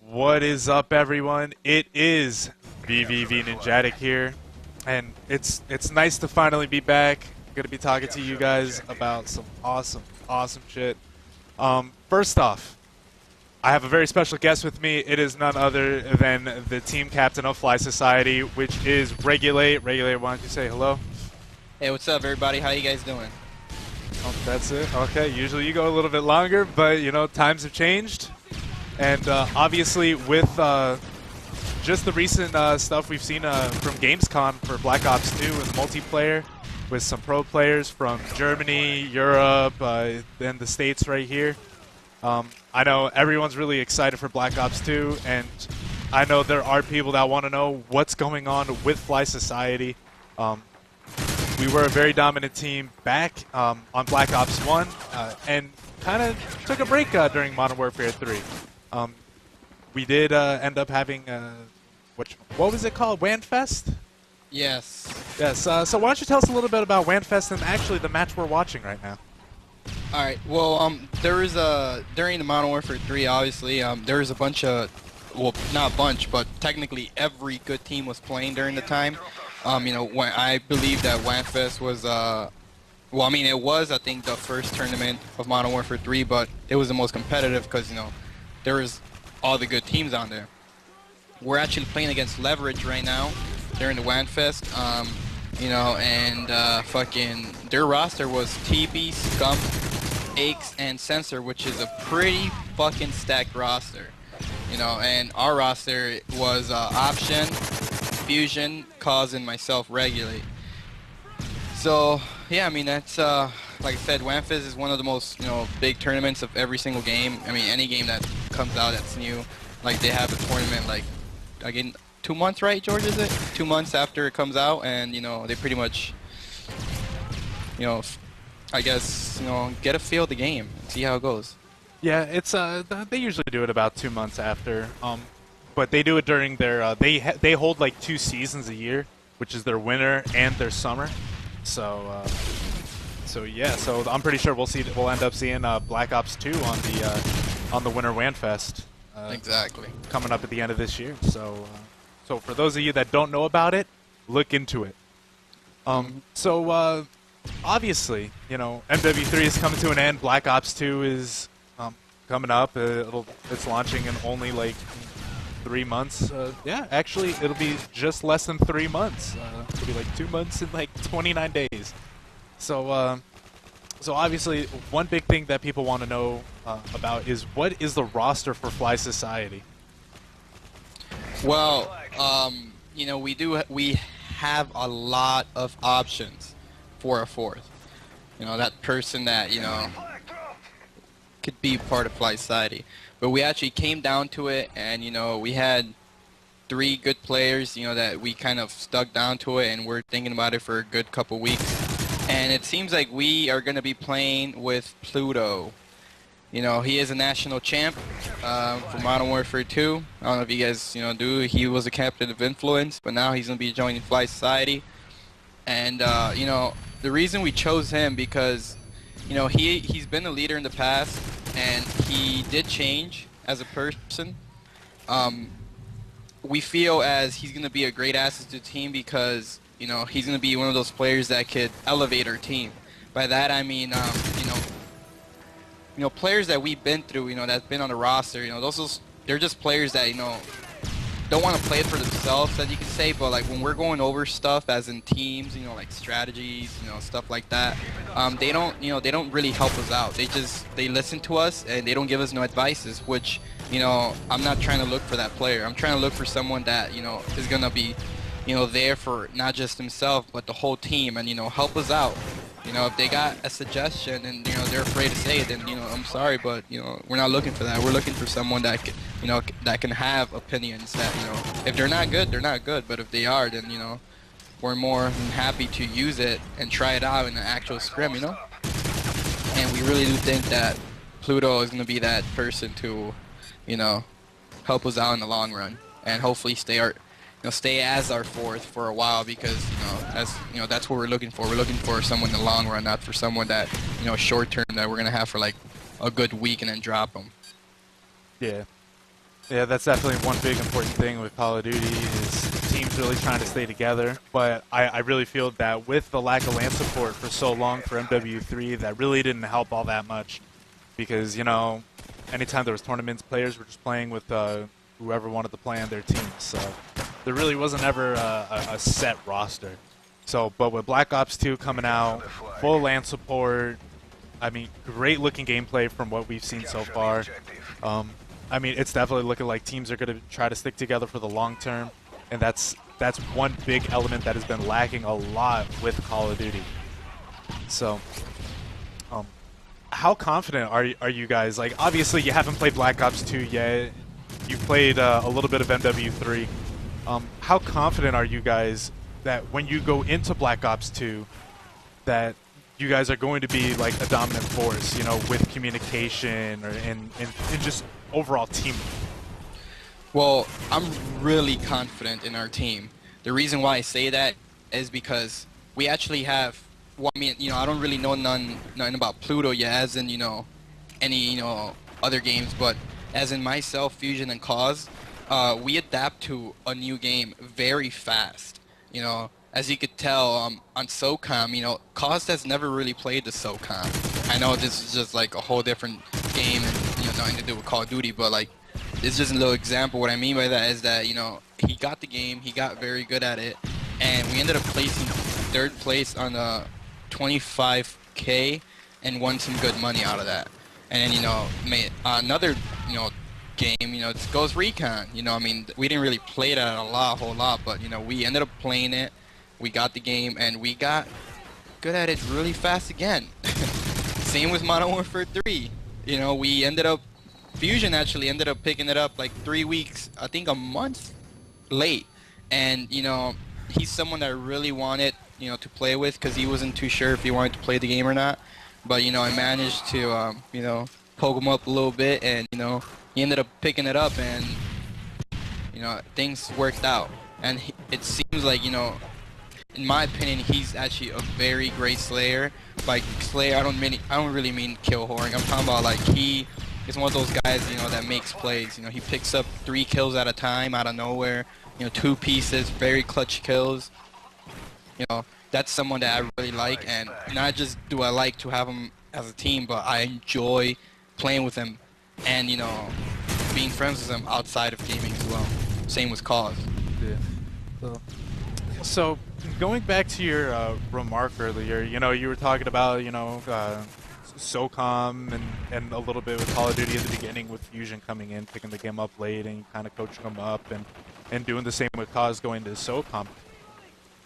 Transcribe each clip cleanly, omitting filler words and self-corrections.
What is up, everyone? It is VVV Nynjatic here, and it's nice to finally be back. I'm gonna be talking to you guys about some awesome shit. First off, I have a very special guest with me. It is none other than the team captain of Fly Society, which is Regulate. Regulate, why don't you say hello? Hey, what's up, everybody? How you guys doing? Oh, that's it. Okay, usually you go a little bit longer, but you know, times have changed. And obviously, with just the recent stuff we've seen from Gamescom for BlackOps2 and multiplayer, with some pro players from Germany, Europe, and the States right here. I know everyone's really excited for BlackOps2, and I know there are people that want to know what's going on with Fly Society. We were a very dominant team back on BlackOps1, and kind of took a break during Modern Warfare 3. We did end up having, what was it called? Wanfest? Yes. Yes, so why don't you tell us a little bit about Wanfest and actually the match we're watching right now? Alright, well, there was during the Modern Warfare 3, obviously, there was a bunch of, well, not a bunch, but technically every good team was playing during the time. You know, when I believe that Wanfest was, well, I mean, it was, I think, the first tournament of Modern Warfare 3, but it was the most competitive because, you know, there was all the good teams on there. We're actually playing against LvG right now during the Wanfest, you know, and fucking their roster was TB, Scump, Aches, and Sensor, which is a pretty fucking stacked roster, you know, and our roster was Option, Fusion, Cause, and myself, Regulate. So yeah, I mean, that's like I said, Wanfest is one of the most, you know, big tournaments of every single game. I mean, any game that comes out that's new, like they have a tournament like again 2 months, right, George? Is it 2 months after it comes out? And you know, they pretty much, you know, I guess, you know, get a feel of the game and see how it goes. Yeah, it's they usually do it about 2 months after, but they do it during their they hold like 2 seasons a year, which is their winter and their summer. So so yeah, so I'm pretty sure we'll end up seeing BlackOps2 on the Winter Wanfest. Exactly. Coming up at the end of this year. So so for those of you that don't know about it, look into it. So obviously, you know, MW3 is coming to an end. BlackOps2 is coming up. It's launching in only like 3 months. Yeah, actually, it'll be just less than 3 months. It'll be like 2 months and like 29 days. So, so obviously, one big thing that people want to know about is what is the roster for Fly Society? Well, you know, we have a lot of options for a fourth. You know, that person that, you know, could be part of Fly Society. But we actually came down to it, and you know, we had 3 good players, you know, that we kind of stuck down to it, and we're thinking about it for a good couple weeks. And it seems like we are going to be playing with Pluto. You know, he is a national champ for Modern Warfare 2. I don't know if you guys, you know, do. He was a captain of Influence, but now he's going to be joining Fly Society. And, you know, the reason we chose him because, you know, he's been a leader in the past, and he did change as a person. We feel as he's going to be a great asset to the team because, you know, he's going to be one of those players that could elevate our team. By that I mean, you know, players that we've been through, you know, that's been on the roster, you know, they're just players that, you know, don't want to play it for themselves, as you can say, but like when we're going over stuff as in teams, you know, like strategies, you know, stuff like that, they don't really help us out. They listen to us and they don't give us no advices, which, you know, I'm not trying to look for that player. I'm trying to look for someone that, you know, is gonna be, you know, there for not just himself but the whole team, and you know, help us out. You know, if they got a suggestion and, you know, they're afraid to say it, then, you know, I'm sorry, but, you know, we're not looking for that. We're looking for someone that can, you know, that can have opinions that, you know, if they're not good, they're not good, but if they are, then, you know, we're more than happy to use it and try it out in an actual scrim, you know? And we really do think that Pluto is going to be that person to, you know, help us out in the long run and hopefully stay as our fourth for a while, because, you know, that's what we're looking for. We're looking for someone in the long run, not for someone that, you know, short term that we're gonna have for like a good week and then drop them. Yeah. Yeah, that's definitely one big important thing with Call of Duty is teams really trying to stay together. But I really feel that with the lack of LAN support for so long for MW3, that really didn't help all that much. Because, you know, anytime there was tournaments, players were just playing with whoever wanted to play on their team. So there really wasn't ever a set roster. So, but with BlackOps2 coming out, full LAN support, I mean, great looking gameplay from what we've seen so far. I mean, it's definitely looking like teams are going to try to stick together for the long term, and that's one big element that has been lacking a lot with Call of Duty. So, how confident are you guys? Like, obviously, you haven't played Black Ops 2 yet. You played a little bit of MW3. How confident are you guys that when you go into Black Ops 2, that you guys are going to be like a dominant force, you know, with communication or and just overall team? Well, I'm really confident in our team. The reason why I say that is because we actually have, well, I mean, you know, I don't really know nothing about Pluto yet, as in, you know, any, you know, other games, but as in myself, Fusion, and Cause, we adapt to a new game very fast. You know, as you could tell on SOCOM, you know, Cause has never really played the SOCOM. I know this is just like a whole different game and, you know, nothing to do with Call of Duty, but like, it's just a little example. What I mean by that is that, you know, he got the game, he got very good at it, and we ended up placing third place on the 25K and won some good money out of that. And then, you know, made another, you know, game, you know, it's Ghost Recon. You know, I mean, we didn't really play that a whole lot, but, you know, we ended up playing it, we got the game, and we got good at it really fast again. Same with Modern Warfare 3. You know, we ended up, Fusion actually ended up picking it up like 3 weeks, I think a month late. And, you know, he's someone that I really wanted, you know, to play with, because he wasn't too sure if he wanted to play the game or not. But, you know, I managed to, you know, poke him up a little bit, and, you know, he ended up picking it up, and, you know, things worked out. And it seems like, you know, in my opinion, he's actually a very great Slayer. By Slayer, I don't really mean kill whoring. I'm talking about, like, he is one of those guys, you know, that makes plays. You know, he picks up 3 kills at a time out of nowhere. You know, 2 pieces, very clutch kills. You know, that's someone that I really like, and not just do I like to have him as a team, but I enjoy playing with him and, you know, being friends with him outside of gaming as well. Same with Cause. Yeah. So going back to your remark earlier, you know, you were talking about, you know, SOCOM and a little bit with Call of Duty at the beginning with Fusion coming in, picking the game up late and kind of coaching them up, and doing the same with Cause going to SOCOM.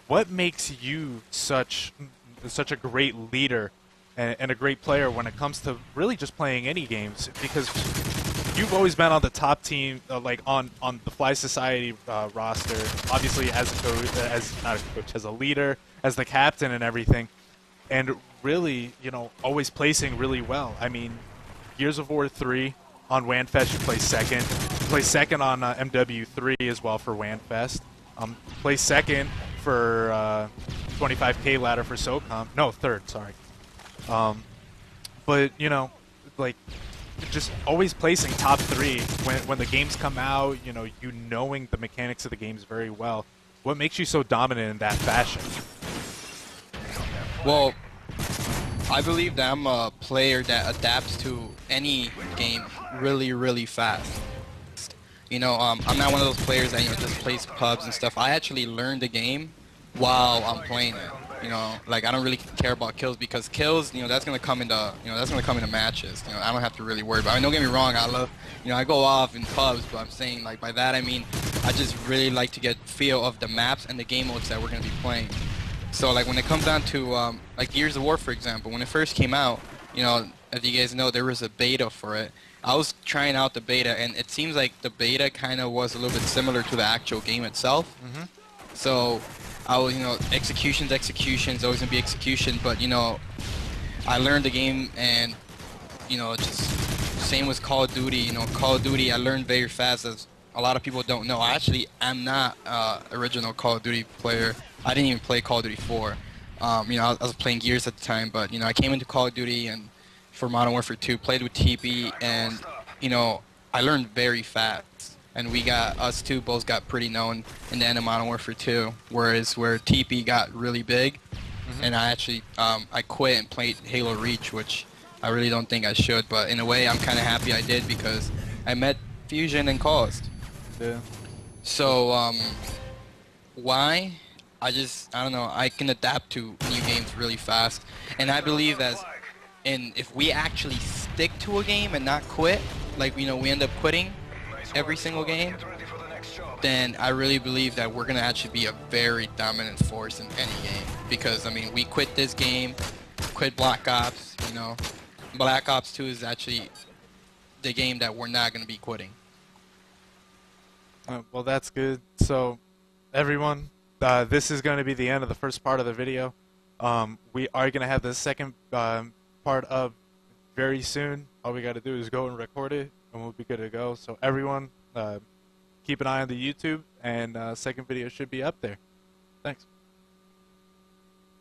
What makes you such a great leader and a great player when it comes to really just playing any games? Because you've always been on the top team, like on the Fly Society roster, obviously as a coach, not a coach, as a leader, as the captain and everything, and really, you know, always placing really well. I mean, Gears of War 3 on Wanfest, you play second. You play second on MW3 as well for Wanfest. Play second for 25K ladder for SOCOM. No, third, sorry. But, you know, like, just always placing top 3 when the games come out, you know, you knowing the mechanics of the games very well. What makes you so dominant in that fashion? Well, I believe that I'm a player that adapts to any game really, really fast. You know, I'm not one of those players that, you know, just plays pubs and stuff. I actually learn the game while I'm playing it. You know, like, I don't really care about kills, because kills, you know, that's gonna come into, you know, that's gonna come into matches. You know, I don't have to really worry about it. I mean, don't get me wrong, I love, you know, I go off in pubs, but I'm saying, like, by that I mean I just really like to get feel of the maps and the game modes that we're gonna be playing. So, like, when it comes down to like Gears of War, for example, when it first came out, you know, as you guys know, there was a beta for it. I was trying out the beta, and it seems like the beta kind of was a little bit similar to the actual game itself. Mm-hmm. So I was, you know, execution's always gonna be execution, but, you know, I learned the game, and, you know, just same with Call of Duty. You know, Call of Duty I learned very fast, as a lot of people don't know. I actually am not original Call of Duty player. I didn't even play Call of Duty 4. You know, I was playing Gears at the time, but, you know, I came into Call of Duty and for Modern Warfare 2, played with TB, and, you know, I learned very fast, and us two both got pretty known in the end of Modern Warfare 2, whereas where TP got really big, and I actually I quit and played Halo Reach, which I really don't think I should, but in a way I'm kind of happy I did because I met Fusion and Caused. Yeah. So why? I don't know. I can adapt to new games really fast, and I believe if we actually stick to a game and not quit, like we end up quitting every single game, then I really believe that we're gonna actually be a very dominant force in any game. Because I mean, we quit this game, quit Black Ops. Black Ops 2 is actually the game that we're not gonna be quitting. Well, that's good. So, everyone, this is going to be the end of the first part of the video. We are going to have the second part up very soon. All we got to do is go and record it, and we'll be good to go. So, everyone, keep an eye on the YouTube, and second video should be up there. Thanks.